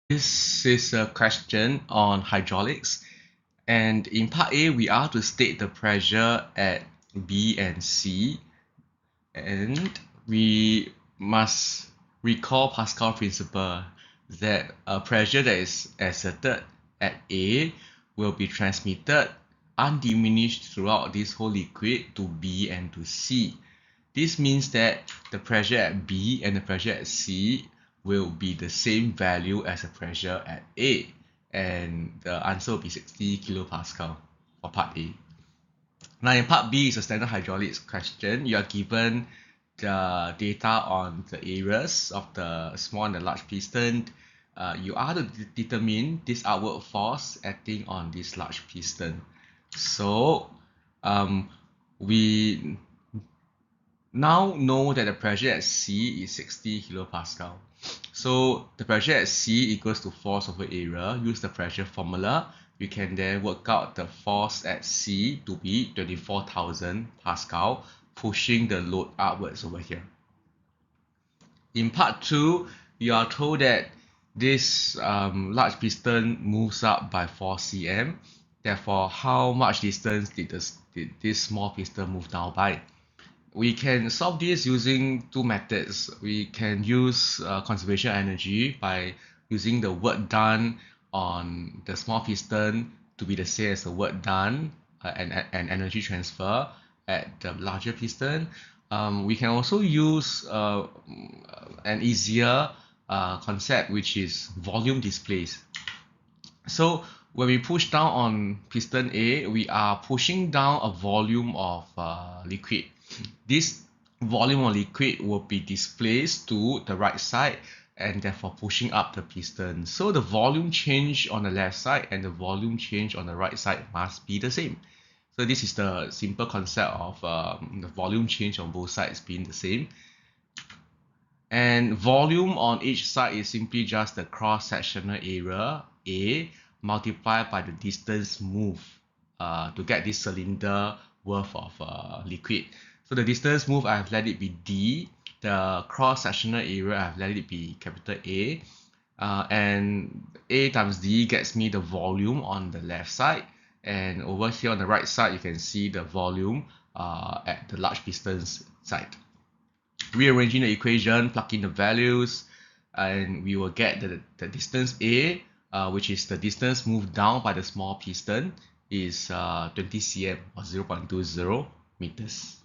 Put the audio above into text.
This is a question on hydraulics, and in part A, we are to state the pressure at B and C, and we must recall Pascal principle that a pressure that is exerted at A will be transmitted undiminished throughout this whole liquid to B and to C. This means that the pressure at B and the pressure at C will be the same value as the pressure at A, and the answer will be 60 kilopascal for part A. Now in part B is a standard hydraulics question. You are given the data on the areas of the small and the large piston. You are to determine this outward force acting on this large piston. So we now know that the pressure at C is 60 kilopascal. So the pressure at C equals to force over area. Use the pressure formula. We can then work out the force at C to be 24,000 Pascal, pushing the load upwards over here. In part 2, you are told that this large piston moves up by 4 cm. Therefore, how much distance did this small piston move down by? We can solve this using two methods. We can use conservation energy by using the work done on the small piston to be the same as the work done and energy transfer at the larger piston. We can also use an easier concept, which is volume displaced. So when we push down on piston A, we are pushing down a volume of liquid. This volume of liquid will be displaced to the right side and therefore pushing up the piston. So the volume change on the left side and the volume change on the right side must be the same. So this is the simple concept of the volume change on both sides being the same. And volume on each side is simply just the cross-sectional area A multiplied by the distance moved to get this cylinder worth of liquid. So the distance moved, I have let it be D. The cross-sectional area, I have let it be capital A. And A times D gets me the volume on the left side. And over here on the right side, you can see the volume at the large piston's side. Rearranging the equation, plug in the values, and we will get the distance A, which is the distance moved down by the small piston, is 20 cm or 0.20 meters.